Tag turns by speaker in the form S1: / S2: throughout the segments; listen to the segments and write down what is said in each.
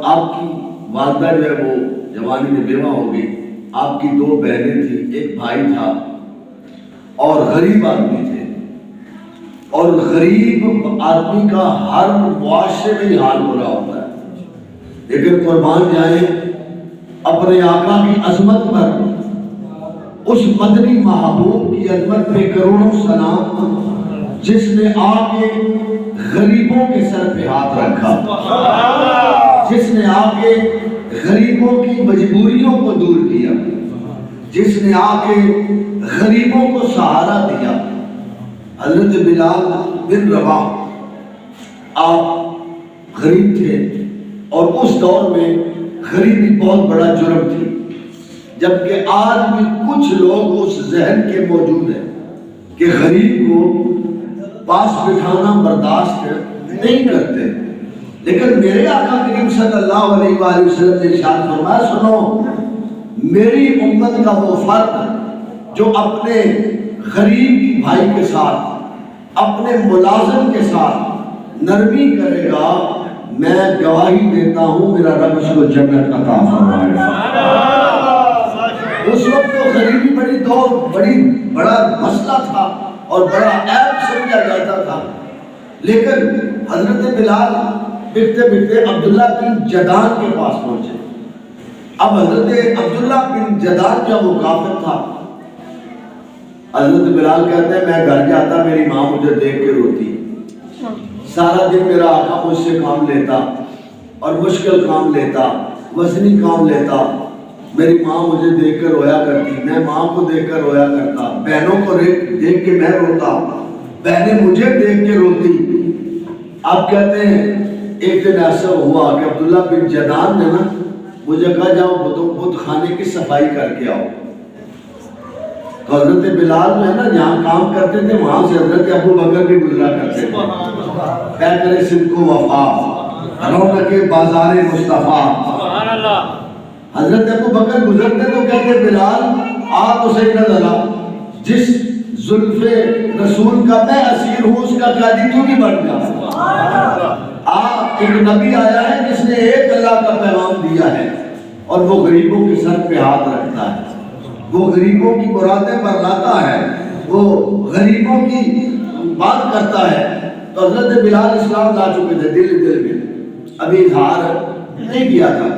S1: آپ کی والدہ جو ہے وہ جوانی میں بیوہ ہو گئی، آپ کی 2 بہنیں تھیں، ایک بھائی تھا اور غریب آدمی تھے، اور غریب آدمی کا ہر معاشرے میں ہی حال برا ہوتا ہے، لیکن قربان جائیں اپنے آقا کی عظمت پر، اس مدنی محبوب کی عظمت پہ کروڑوں سلام، جس نے آ کے غریبوں کے سر پہ ہاتھ رکھا، جس نے آ کے غریبوں کی مجبوریوں کو دور کیا، جس نے آ کے غریبوں کو سہارا دیا۔ حضرت بلال بن رباح آپ غریب تھے، اور اس دور میں غریبی بہت بڑا جرم تھی، جبکہ آج بھی کچھ لوگ اس ذہن کے موجود ہیں کہ غریب کو پاس بٹھانا برداشت نہیں کرتے، لیکن میرے آقا کریم صلی اللہ علیہ وآلہ وسلم نے ارشاد فرمایا، سنو، میری امت کا وہ فرد جو اپنے غریب کی بھائی کے ساتھ، اپنے ملازم کے ساتھ نرمی کرے گا، میں گواہی دیتا ہوں میرا رب اس کو جنت عطا فرمائے گا۔ اس وقت تو غریبی بڑا مسئلہ تھا اور بڑا عیب سمجھا جاتا تھا، لیکن حضرت بلال بکتے بکتے عبداللہ بن جدان کے پاس پہنچے۔ اب حضرت عبداللہ بن جدان جب وہ کافر تھا، حضرت بلال کہتے ہیں میں گھر جاتا، میری ماں مجھے دیکھ کے روتی، سارا دن میرا آقا مجھ سے کام لیتا اور مشکل کام لیتا، وزنی کام لیتا، میری ماں مجھے دیکھ کر رویا کرتی، میں ماں کو دیکھ کر رویا کرتا، بہنوں کو دیکھ کے میں روتا، بہنیں مجھے دیکھ کے روتی۔ آپ کہتے ہیں ایک دن ایسا ہوا کہ عبداللہ بن جدان نے نا مجھے کہا جاؤ بت خانے کی صفائی کر کے آؤ۔ تو حضرت بلال جو ہے نا جہاں کام کرتے تھے وہاں سے حضرت ابو بکر بھی گزرا کرتے تھے، کیا کرے صدق و وفا، رونق بازار مصطفیٰ۔ حضرت ابو بکر گزرتے تو کہتے بلال آ تو صحیح نہ ذرا، جس زلف رسول کا میں اسیر ہوں اس کا قاضی تو نہیں بن جا۔ ایک نبی آیا ہے جس نے ایک اللہ کا پیغام دیا ہے، اور وہ غریبوں کے سر پہ ہاتھ رکھتا ہے، وہ غریبوں کی مرادیں برلاتا ہے، وہ غریبوں کی بات کرتا ہے۔ تو حضرت بلال اسلام لا چکے تھے دل میں، ابھی اظہار نہیں کیا تھا،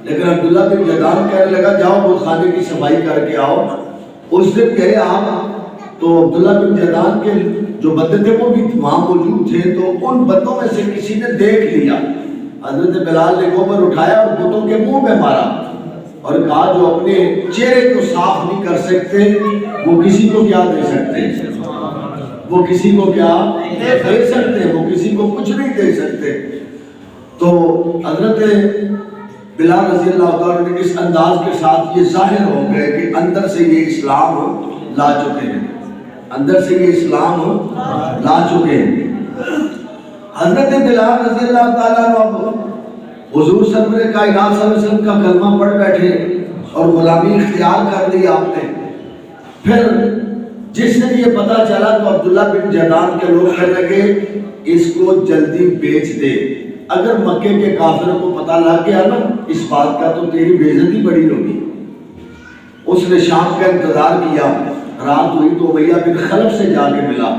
S1: لیکن عبداللہ بن جدان کہنے لگا جاؤ بت خانے کی صفائی کر کے آؤ۔ اس دن گئے آپ، تو عبداللہ بن جدان کے جو بندے تھے وہ بھی وہاں موجود تھے، تو ان بندوں میں سے کسی نے دیکھ لیا، حضرت بلال نے گوبر اٹھایا اور بتوں کے منہ میں مارا اور کہا جو اپنے چہرے کو صاف نہیں کر سکتے وہ کسی کو کیا دے سکتے، وہ کسی کو کیا دے سکتے، وہ کسی کو کچھ نہیں دے سکتے۔ تو حضرت بلال رضی اللہ تعالیٰ نے اس انداز کے ساتھ یہ ظاہر ہو گئے کہ اندر سے یہ اسلام لا چکے ہیں، اندر سے یہ اسلام لا چکے ہیں۔ حضرت بلال رضی اللہ تعالیٰ عنہ حضور سرور کائنات صلی اللہ علیہ وسلم کا کلمہ پڑھ بیٹھے اور غلامی اختیار کر لی آپ نے۔ پھر جس نے یہ پتا چلا تو عبداللہ بن جدان کے لوگ کہنے لگے اس کو جلدی بیچ دے، اگر مکے کے کافروں کو پتہ لگ گیا نا اس بات کا تو تیری بے عزتی بڑی ہوگی۔ اس نے شام کا انتظار کیا، رات ہوئی تو امیہ بن خلف سے جا کے ملا،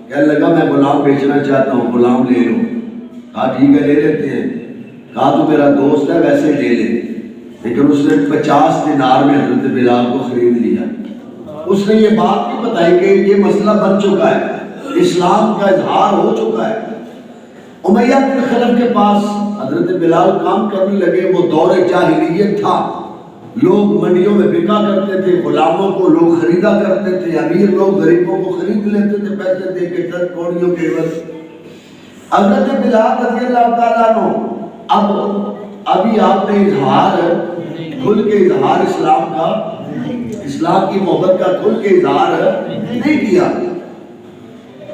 S1: کہنے لگا میں غلام بیچنا چاہتا ہوں، غلام لے لو۔ کہا ٹھیک ہے لے لیتے ہیں۔ کہا تو میرا دوست ہے ویسے لے لے، لیکن اس نے 50 دینار میں حضرت بلال کو خرید لیا۔ اس نے یہ بات نہیں بتائی کہ یہ مسئلہ بن چکا ہے، اسلام کا اظہار ہو چکا ہے۔ امیہ بن خلف کے پاس حضرت بلال کام کرنے لگے، وہ دور جاہلیت تھا، لوگ منڈیوں میں بکا کرتے تھے، غلاموں کو لوگ خریدا کرتے تھے، امیر لوگ غریبوں کو خرید لیتے تھے پیسے دے کے 10 کوڑیوں کے عوض۔ حضرت بلال رضی اللہ تعالیٰ عنہ ابھی آپ نے اظہار کھل کے اظہار اسلام کا، اسلام کی محبت کا کھل کے اظہار نہیں کیا۔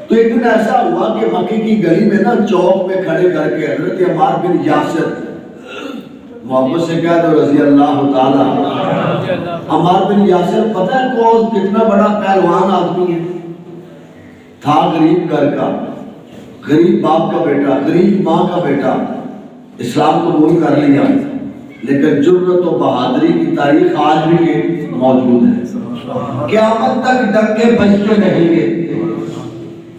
S1: تو ایک دن ایسا ہوا کہ مکے کی گلی میں نا چوک میں کھڑے کر کے حضرت عمار بن یاسر، محبت سے کہہ دو رضی اللہ تعالیٰ، عمار بن یاسر پتہ ہے کون کتنا بڑا پہلوان آدمی ہے، تھا غریب گھر کا، غریب باپ کا بیٹا، غریب ماں کا بیٹا، اسلام قبول کر لیا، لیکن جرت و بہادری کی تاریخ آج بھی موجود ہے، قیامت تک ڈنکے بجتے رہیں گے۔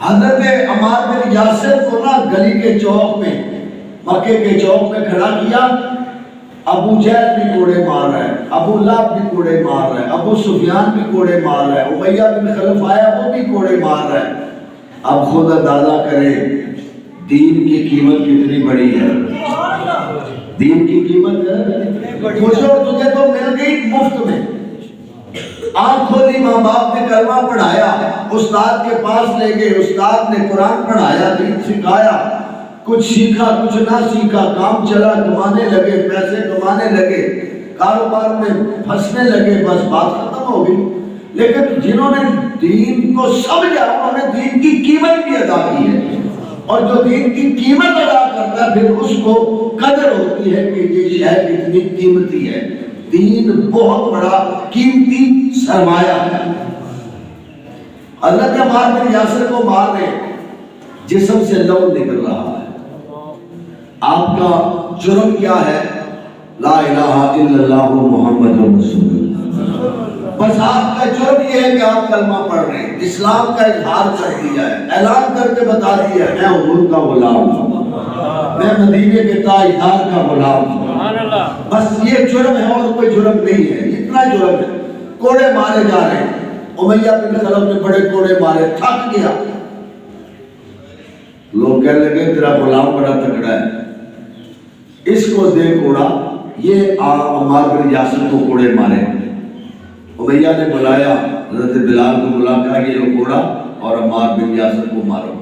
S1: حضرت عمار بن یاسر کو نا گلی کے چوک میں، مکے کے چوک میں کھڑا کیا، ابو جہل بھی کوڑے مار رہا ہے، ابو لہب بھی کوڑے مار رہا ہے، ابو سفیان بھی کوڑے مار رہا ہے، امیہ بن خلف آیا وہ بھی کوڑے مار رہا ہے۔ اب خود اندازہ کریں دین کی قیمت کتنی بڑی ہے، دین کی قیمت ہے، مجھے اور تجھے تو مل گئی مفت میں۔ آنکھ کھولی، ماں باپ نے کلمہ پڑھایا، استاد کے پاس لے گئے، استاد نے قرآن پڑھایا، دین سکھایا، کچھ سیکھا کچھ نہ سیکھا، کام چلا، کمانے لگے، پیسے کمانے لگے، کاروبار میں پھنسنے لگے، بس بات ختم ہو گئی۔ لیکن جنہوں نے دین کو سمجھا انہوں نے دین کی قیمت بھی ادا کی ہے، اور جو دین کی قیمت ادا کرتا ہے پھر اس کو قدر ہوتی ہے کہ یہ شے کتنی قیمتی ہے۔ دین بہت بڑا قیمتی سرمایہ ہے۔ حضرت عمار بن یاسر کو مار رہے، جسم سے لہو نکل رہا ہے، آپ کا جرم کیا ہے؟ لا الہ الا اللہ محمد رسول اللہ۔ بس آپ کا جرم یہ ہے کہ آپ کلمہ پڑھ رہے ہیں، اسلام کا اظہار کر دیا ہے، اعلان کر کے بتا دیا ہے میں حضور کا غلام ہوں، میں مدینے کے تاجدار کا غلام ہوں۔ بس یہ جرم ہے اور کوئی جرم نہیں ہے، اتنا جرم ہے۔ کوڑے مارے جا رہے ہیں، امیہ بن خلف نے بڑے کوڑے مارے، تھک گیا، لوگ کہنے لگے تیرا غلام بڑا تکڑا ہے، اس کو دے کوڑا۔ یہ عمار بن یاسر کو کوڑے مارے۔ امیہ نے بلایا حضرت بلال کو، بلا کہا یہ لو کوڑا اور عمار بن یاسر کو مارو۔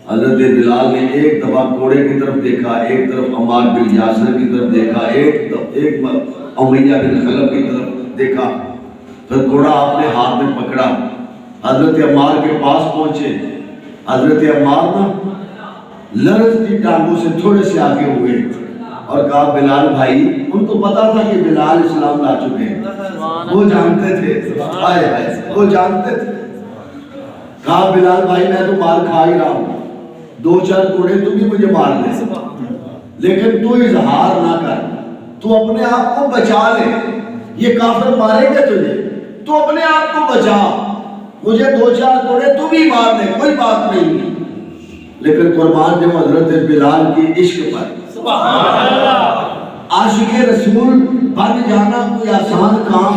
S1: حضرت بلال نے ایک دفعہ کوڑے کی طرف دیکھا، ایک طرف عمار بن یاسر کی طرف دیکھا، ایک امیہ بن خلف کی طرف دیکھا، پھر کوڑا آپ نے ہاتھ میں پکڑا، حضرت عمار کے پاس پہنچے۔ حضرت عمار نا لرزتی ٹانگوں سے تھوڑے سے آگے ہوئے اور کہا بلال بھائی، ان کو پتا تھا کہ بلال اسلام لا چکے ہیں، وہ جانتے تھے، وہ جانتے تھے۔ کہا بلال بھائی میں تو مار کھا ہی رہا ہوں، دو چار کوڑے تو بھی مجھے مار دے، لیکن تو اظہار نہ کر، تو اپنے آپ کو بچا لے، یہ کافر ماریں گے تجھے، تو اپنے آپ کو بچا، مجھے دو چار کوڑے تو بھی مار دے، کوئی بات نہیں۔ لیکن قربان جو حضرت بلال کی عشق پر، عاشق رسول بن جانا کوئی آسان کام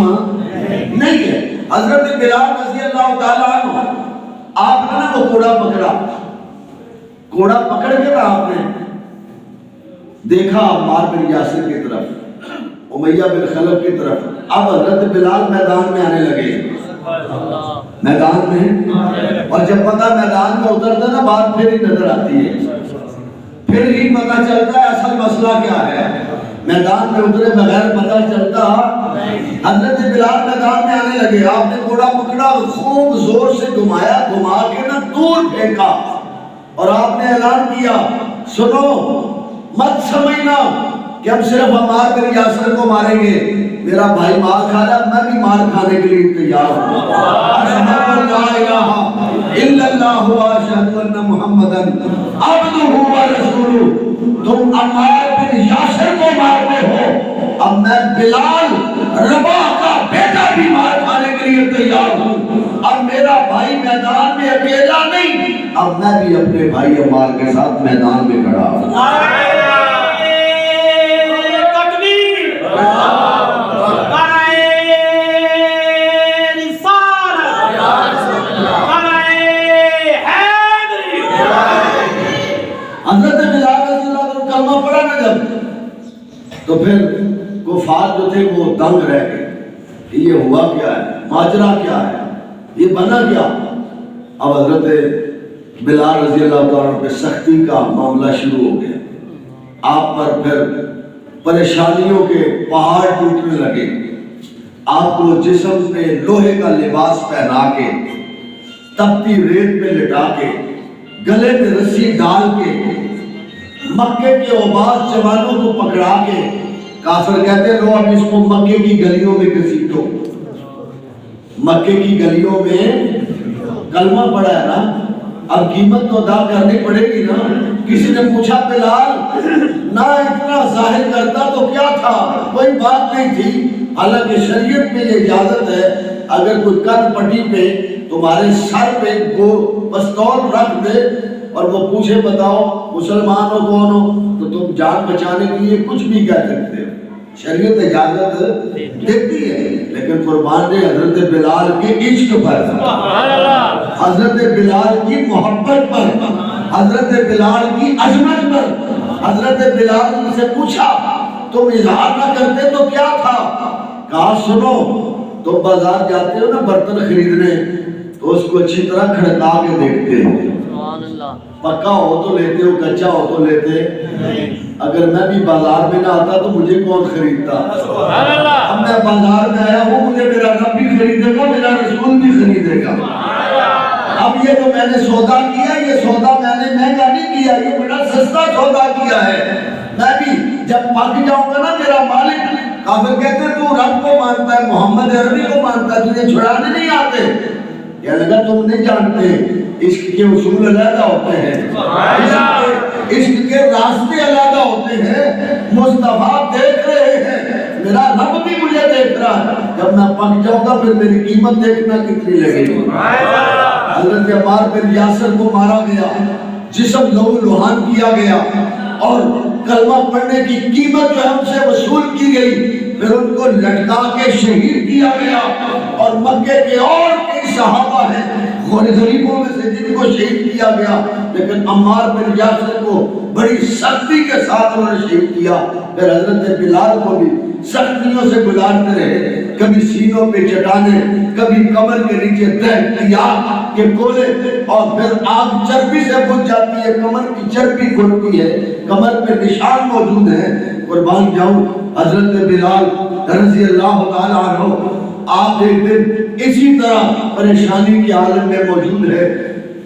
S1: نہیں ہے۔ حضرت بلال رضی اللہ تعالیٰ عنہ، آپ نے نا وہ کوڑا پکڑا، کوڑا پکڑ کے نا آپ نے دیکھا عمار بن یاسر کی طرف، امیہ بن خلف کی طرف۔ اب حضرت بلال میدان میں آنے لگے، میدان میں، اور جب پتہ میدان میں اترتا نا بات پھر ہی نظر آتی ہے، پھر ہی پتہ چلتا ہے اصل مسئلہ کیا ہے۔ میدان میں اترے بغیر پتہ چلتا۔ حضرت بلال میدان میں آنے لگے، آپ نے کوڑا پکڑا، خوب زور سے گھمایا، گھما کے نا دور پھینکا، اور آپ نے اعلان کیا سنو مت سمجھنا کہ ہم صرف عمار بن یاسر کو ماریں گے، میرا بھائی مار کھا رہا، میں بھی مار کھانے کے لیے تیار ہوں۔ اشہد ان لا الہ الا اللہ و اشہد ان محمدن عبدہ و رسولہ۔ تم عمار بن یاسر کو مارتے ہو، اب میں بلال رباح کا بیٹا بھی مار کھانے کے لیے تیار ہوں۔ اب میرا بھائی میدان میں اکیلا نہیں، اب میں بھی اپنے بھائی عمار کے ساتھ میدان میں کھڑا ہوں۔ حضرت بلال رضی اللہ عنہ کلمہ پڑھا نا جب، تو پھر کفار جو تھے وہ دنگ رہ گئے کہ یہ ہوا کیا ہے، ماجرا کیا ہے، یہ بنا کیا۔ اب حضرت بلال رضی اللہ تعالیٰ پہ سختی کا معاملہ شروع ہو گیا، آپ پر پھر پریشانیوں کے پہاڑ ٹوٹنے لگے، آپ کو جسم پہ لوہے کا لباس پہنا کے، تپتی ریت پہ لٹا کے، گلے میں رسی ڈال کے، مکے کے عباس جوانوں کو پکڑا کے، کافر کہتے لو اب اس کو مکے کی گلیوں میں گھسیٹو، مکے کی گلیوں میں کلمہ پڑھا ہے نا، اب قیمت تو ادا کرنی پڑے گی نا، کسی نے پوچھا بلال نہ اتنا ظاہر کرتا تو کیا تھا، کوئی بات نہیں تھی، حالانکہ شریعت میں یہ اجازت ہے اگر کوئی کن پٹی پہ تمہارے سر پہ کو پستول رکھ دے اور وہ پوچھے بتاؤ مسلمان ہو کون ہو، تو تم جان بچانے کے لیے کچھ بھی کہہ سکتے ہو، شریعت اجازت دیتی ہے۔ لیکن قربان نے حضرت بلال کے عشق پر، حضرت بلال کی محبت پر، حضرت بلال کی عظمت پر، حضرت بلال سے پوچھا تم اظہار نہ کرتے تو کیا تھا؟ کہا سنو، تم بازار جاتے ہو نا برتن خریدنے تو اس کو اچھی طرح کھڑکا کے دیکھتے ہو، پکا ہو تو لیتے ہو، کچا ہو تو لیتے، اگر میں بھی بازار میں نہ آتا تو مجھے کون خریدتا؟ اب میں بازار میں آیا ہوں، مجھے میرا رب بھی خریدے گا، میرا رسول بھی خریدے گا۔ اب یہ جو میں نے سودا کیا، یہ سودا میں نے مہنگا نہیں کیا، یہ بڑا سستا سودا کیا ہے۔ میں بھی جب پک جاؤں گا نا میرا مالک، کافر کہتے ہیں تو رب کو مانتا ہے، محمد عربی کو مانتا ہے، تجھے چھڑانے نہیں آتے۔ یہ لگا تم نہیں جانتے، عشق کے اصول علیحدہ ہوتے ہیں، عشق کے راستے علیحدہ ہوتے ہیں۔ مصطفیٰ دیکھ رہے ہیں، میرا رب بھی مجھے دیکھ رہا ہے، جب میں پک جاؤں گا پھر میری قیمت دیکھنا کتنی لگے گی۔ حضرت عمار بن یاسر کو مارا گیا، جسم لہو لہان کیا گیا اور کلمہ پڑھنے کی قیمت جو ہے ان سے وصول کی گئی، پھر ان کو لٹکا کے شہید کیا گیا۔ اور مکے کے اور کئی صحابہ ہیں غریبوں میں سے جن کو شہید کیا گیا، لیکن عمار بن یاسر کو بڑی سختی کے ساتھ انہوں نے شہید کیا۔ پھر حضرت بلال کو بھی سختیوں سے گزارتے رہے، کبھی سینوں پہ چٹانے، کبھی کمر کے نیچے آگ کے گولے، اور پھر آگ چربی سے بجھ جاتی ہے، کمر کی چربی کھلتی ہے، کمر پہ نشان موجود ہیں۔ قربان جاؤں حضرت بلال رضی اللہ تعالیٰ عنہ، آپ ایک دن اسی طرح پریشانی کے عالم میں موجود ہے،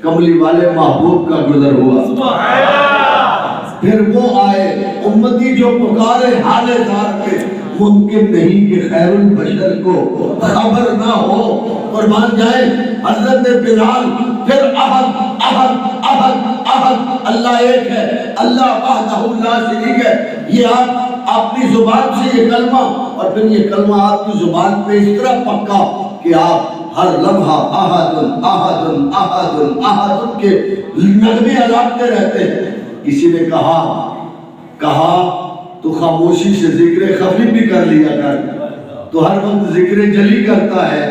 S1: کملی والے محبوب کا گزر ہوا۔ پھر وہ آئے، امتی جو پکارے حال دار کے، ممکن نہیں کہ خیر البشر کو خبر نہ ہو۔ قربان جائے حضرت بلال، پھر احد احد احد احد، اللہ ایک ہے، اللہ وحدہ لا شریک ہے، یہ آپ اپنی زبان سے یہ کلمہ، اور پھر یہ کلمہ آپ کی زبان پہ اس طرح پکا کہ آپ ہر لمحہ احد احد احد احد کے نغمے الاپتے رہتے ہیں۔ کسی نے کہا تو خاموشی سے ذکر خفی بھی کر لیا کر، تو ہر وقت ذکر جلی کرتا ہے،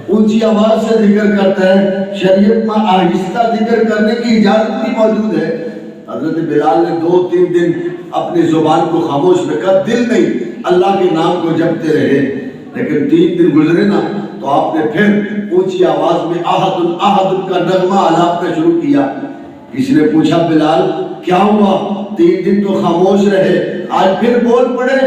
S1: اونچی آواز سے ذکر کرتا ہے، شریعت میں آہستہ ذکر کرنے کی اجازت بھی موجود ہے۔ حضرت بلال نے 2-3 دن اپنی زبان کو خاموش رکھا، دل میں اللہ کے نام کو جپتے رہے، لیکن 3 دن گزرے نا تو آپ نے پھر اونچی آواز میں احد احد کا نغمہ الاپنا شروع کیا۔ کسی نے پوچھا بلال کیا ہوا، 3 دن تو خاموش رہے، آج پھر بول پڑے؟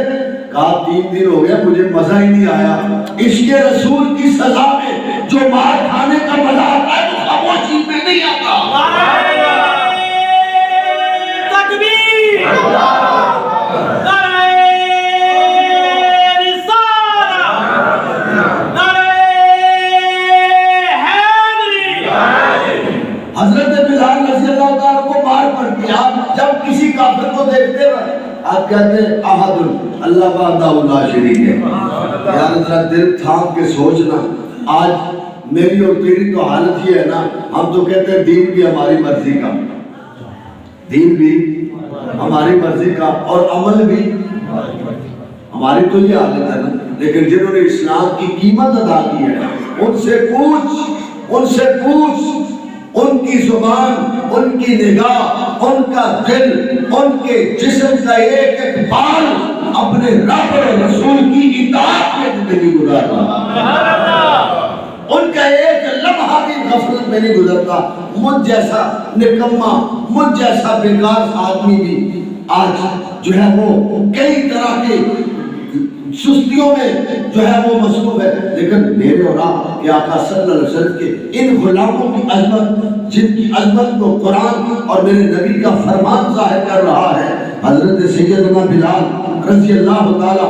S1: کہا 3 دن ہو گیا، مجھے مزہ ہی نہیں آیا۔ عشق رسول کی سزا میں جو مار کھانے کا مزہ آتا ہے وہ خاموشی میں نہیں آتا۔ تکبیر، نعرہ رسالت، نعرہ حیدری۔ حضرت بلال رضی اللہ تعالیٰ کو مار پڑتی، آپ جب کسی کافر کو دیکھتے ہیں آپ کہتے ہیں احد اللہ وحدہ لا شریک ہے۔ یار ذرا دل تھام کے سوچنا، آج میری اور تیری تو حالت یہ ہے نا، ہم تو کہتے ہیں دین بھی ہماری مرضی کا، دین بھی ہماری مرضی کا، اور عمل بھی ہماری، تو یہ حالت ہے نا۔ لیکن جنہوں نے اسلام کی قیمت ادا کی ہے ان سے پوچھ، ان کی زبان، ان کی نگاہ، ان کا دل، ان کے جسم کا ایک ایک بال اپنے رب اور رسول کی اطاعت میں زندگی گزارتا، ان کا ایک لمحہ بھی غفلت میں نہیں گزرتا۔ مجھ جیسا نکما، مجھ جیسا بیکار آدمی بھی آج جو ہے وہ کئی طرح کے سستیوں میں جو ہے وہ مصروف ہے، لیکن میرے اور آپ کے آقا صلی اللہ علیہ وسلم کے ان غلاموں کی عظمت، جن کی عظمت کو قرآن اور میرے نبی کا فرمان ظاہر کر رہا ہے، حضرت سیدنا بلال رضی اللہ تعالیٰ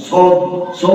S1: 100